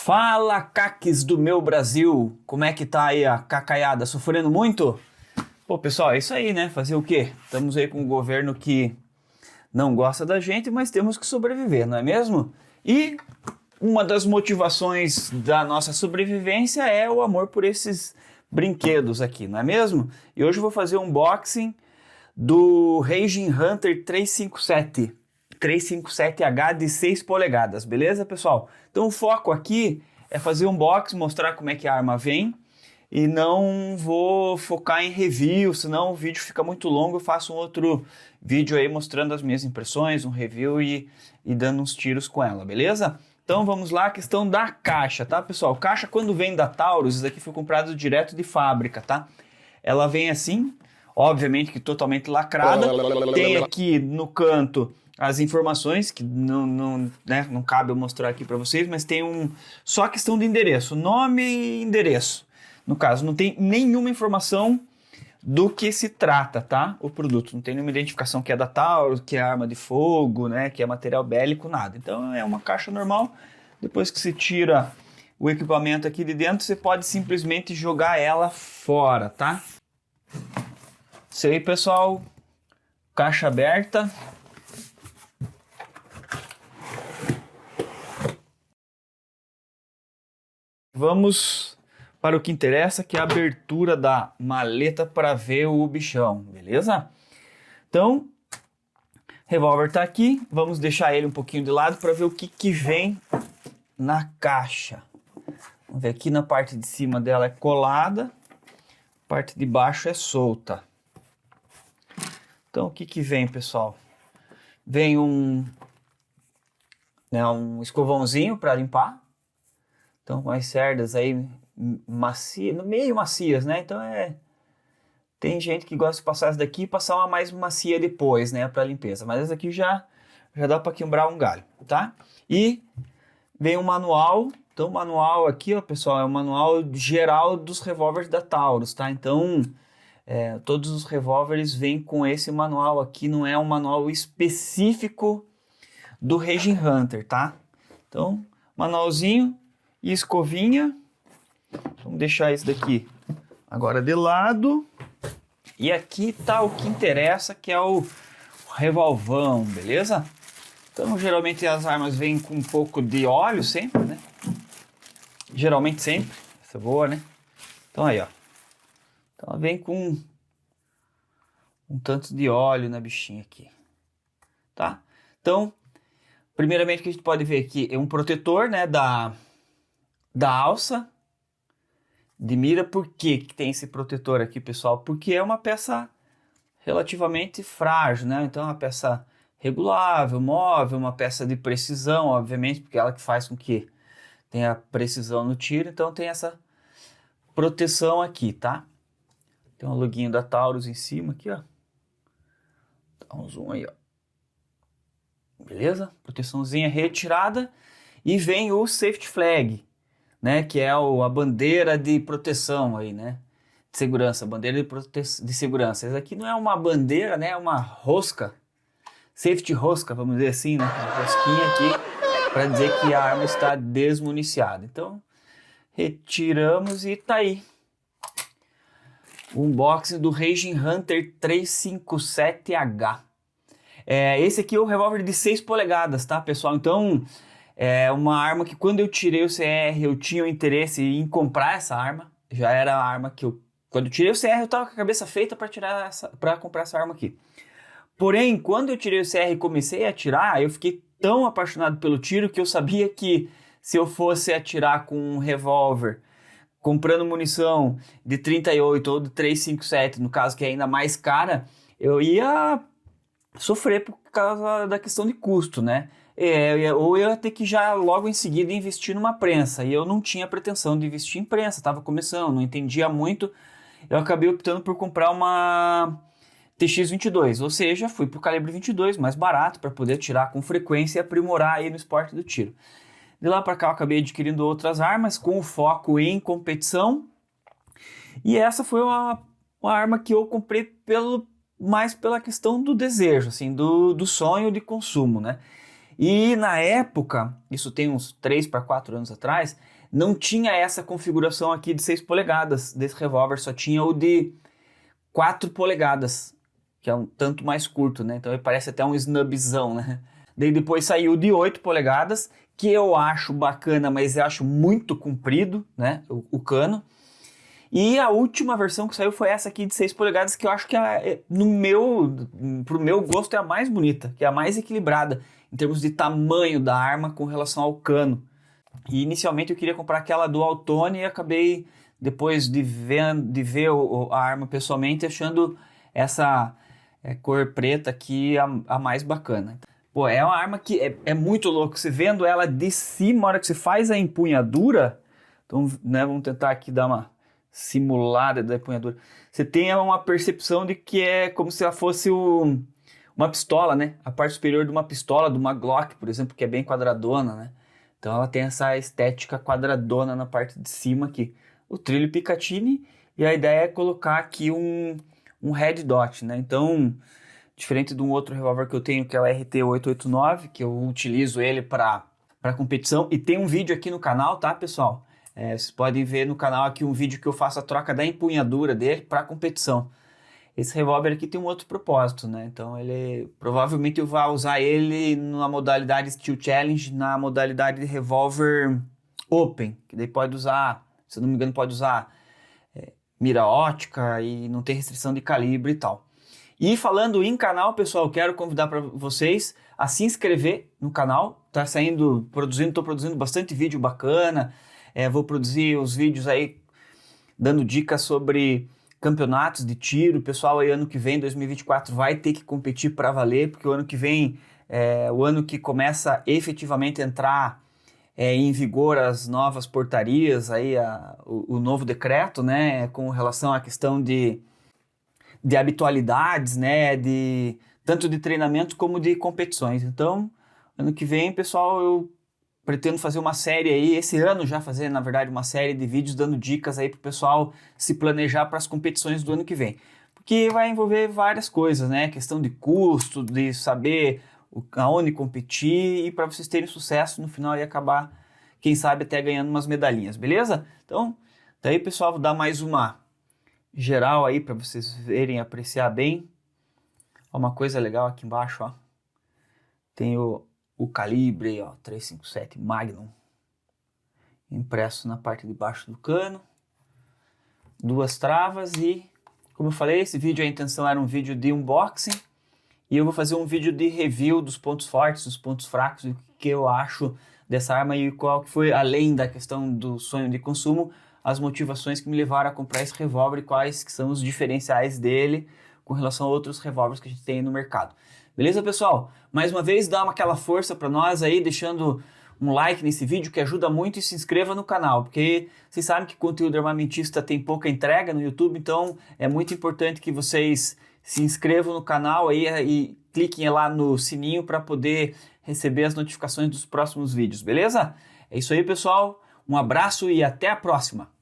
Fala, caques do meu Brasil! Como é que tá aí a cacaiada? Sofrendo muito? Pô, pessoal, é isso aí, né? Fazer o quê? Estamos aí com um governo que não gosta da gente, mas temos que sobreviver, não é mesmo? E uma das motivações da nossa sobrevivência é o amor por esses brinquedos aqui, não é mesmo? E hoje eu vou fazer um unboxing do Raging Hunter 357H de 6 polegadas, beleza, pessoal? Então o foco aqui é fazer um unboxing, mostrar como é que a arma vem, e não vou focar em review, senão o vídeo fica muito longo. Eu faço um outro vídeo aí mostrando as minhas impressões, um review e dando uns tiros com ela, beleza? Então vamos lá, a questão da caixa, tá, pessoal? Caixa, quando vem da Taurus, isso aqui foi comprado direto de fábrica, tá? Ela vem assim, obviamente que totalmente lacrada. Tem aqui no canto as informações, que não cabe eu mostrar aqui para vocês, mas tem só a questão do endereço, nome e endereço. No caso, não tem nenhuma informação do que se trata, tá? O produto. Não tem nenhuma identificação que é da Taurus, que é arma de fogo, né? Que é material bélico, nada. Então é uma caixa normal. Depois que você tira o equipamento aqui de dentro, você pode simplesmente jogar ela fora, tá? Isso aí, pessoal. Caixa aberta. Vamos para o que interessa, que é a abertura da maleta para ver o bichão, beleza? Então, revólver tá aqui, vamos deixar ele um pouquinho de lado para ver o que vem na caixa. Vamos ver, aqui na parte de cima dela é colada, a parte de baixo é solta. Então, o que vem, pessoal? Vem um escovãozinho para limpar. Então, com as cerdas aí meio macias, né? Então tem gente que gosta de passar essa daqui e passar uma mais macia depois, né? Para limpeza. Mas essa aqui já dá para quebrar um galho, tá? E vem um manual. Então, o manual aqui, ó, pessoal, é o manual geral dos revólveres da Taurus, tá? Então, todos os revólveres vêm com esse manual aqui. Não é um manual específico do Raging Hunter, tá? Então, manualzinho e escovinha. Vamos deixar isso daqui agora de lado. E aqui tá o que interessa, que é o revolvão, beleza? Então, geralmente as armas vêm com um pouco de óleo sempre, né? Geralmente sempre. Essa é boa, né? Então aí, ó. Então ela vem com um tanto de óleo na bichinha aqui. Tá? Então, primeiramente o que a gente pode ver aqui é um protetor, né? Da alça de mira. Por que tem esse protetor aqui, pessoal? Porque é uma peça relativamente frágil, né? Então é uma peça regulável, móvel, uma peça de precisão, obviamente, porque é ela que faz com que tenha precisão no tiro. Então tem essa proteção aqui, tá? Tem um loginho da Taurus em cima aqui, ó. Dá um zoom aí, ó. Beleza? Proteçãozinha retirada. E vem o safety flag, né, que é a bandeira de proteção aí, né, de segurança, bandeira de segurança. Essa aqui não é uma bandeira, né, é uma rosca, safety rosca, vamos dizer assim, né, uma rosquinha aqui para dizer que a arma está desmuniciada. Então, retiramos e tá aí. O unboxing do Raging Hunter 357H. Esse aqui é o revólver de 6 polegadas, tá, pessoal? Então, é uma arma que quando eu tirei o CR, eu tinha o interesse em comprar essa arma. Já era a arma que quando eu tirei o CR, eu tava com a cabeça feita para comprar essa arma aqui. Porém, quando eu tirei o CR e comecei a atirar, eu fiquei tão apaixonado pelo tiro que eu sabia que se eu fosse atirar com um revólver, comprando munição de 38 ou de 357, no caso que é ainda mais cara, eu ia sofrer por causa da questão de custo, né? Ou eu ia ter que já logo em seguida investir numa prensa, e eu não tinha pretensão de investir em prensa, estava começando, não entendia muito. Eu acabei optando por comprar uma TX-22, ou seja, fui para o calibre 22, mais barato, para poder atirar com frequência e aprimorar aí no esporte do tiro. De lá para cá eu acabei adquirindo outras armas com o foco em competição, e essa foi uma arma que eu comprei mais pela questão do desejo, assim, do sonho de consumo, né? E na época, isso tem uns 3 para 4 anos atrás, não tinha essa configuração aqui de 6 polegadas desse revólver, só tinha o de 4 polegadas, que é um tanto mais curto, né? Então ele parece até um snubzão, né? Daí depois saiu o de 8 polegadas, que eu acho bacana, mas eu acho muito comprido, né? O cano. E a última versão que saiu foi essa aqui de 6 polegadas, que eu acho que pro meu gosto é a mais bonita, que é a mais equilibrada em termos de tamanho da arma com relação ao cano. E inicialmente eu queria comprar aquela Dual Tone e acabei, depois de ver a arma pessoalmente, achando essa cor preta aqui a mais bacana. Pô, é uma arma que é muito louco. Você vendo ela de cima, na hora que você faz a empunhadura, então, né, vamos tentar aqui dar uma simulada da empunhadura. Você tem uma percepção de que é como se ela fosse uma pistola, né? A parte superior de uma pistola, de uma Glock, por exemplo, que é bem quadradona, né? Então ela tem essa estética quadradona na parte de cima aqui. O trilho Picatinny, e a ideia é colocar aqui um red dot, né? Então, diferente de um outro revólver que eu tenho, que é o RT889, que eu utilizo ele para competição, e tem um vídeo aqui no canal, tá, pessoal? Vocês podem ver no canal aqui um vídeo que eu faço a troca da empunhadura dele para competição. Esse revólver aqui tem um outro propósito, né? Então provavelmente eu vou usar ele na modalidade Steel Challenge, na modalidade de revólver Open, que daí pode usar, se eu não me engano, pode usar mira ótica e não tem restrição de calibre e tal. E falando em canal, pessoal, quero convidar para vocês a se inscrever no canal. Tô produzindo bastante vídeo bacana. Vou produzir os vídeos aí dando dicas sobre campeonatos de tiro. O pessoal aí ano que vem, 2024, vai ter que competir para valer, porque o ano que vem é o ano que começa efetivamente a entrar em vigor as novas portarias, aí o novo decreto, né, com relação à questão de habitualidades, né, tanto de treinamento como de competições. Então, ano que vem, pessoal, eu pretendo fazer uma série aí, esse ano já fazer, na verdade, uma série de vídeos dando dicas aí pro pessoal se planejar para as competições do ano que vem. Porque vai envolver várias coisas, né? Questão de custo, de saber aonde competir e para vocês terem sucesso no final e acabar, quem sabe, até ganhando umas medalhinhas, beleza? Então, daí, pessoal, vou dar mais uma geral aí para vocês verem, apreciar bem. Ó, uma coisa legal aqui embaixo, ó. Tem o calibre, ó, 357 Magnum, impresso na parte de baixo do cano, 2 travas e, como eu falei, esse vídeo, a intenção era um vídeo de unboxing e eu vou fazer um vídeo de review dos pontos fortes, dos pontos fracos, o que eu acho dessa arma e qual que foi, além da questão do sonho de consumo, as motivações que me levaram a comprar esse revólver e quais que são os diferenciais dele com relação a outros revólveres que a gente tem no mercado. Beleza, pessoal? Mais uma vez, dá aquela força para nós aí, deixando um like nesse vídeo, que ajuda muito, e se inscreva no canal, porque vocês sabem que conteúdo armamentista tem pouca entrega no YouTube, então é muito importante que vocês se inscrevam no canal aí e cliquem lá no sininho para poder receber as notificações dos próximos vídeos, beleza? É isso aí, pessoal. Um abraço e até a próxima!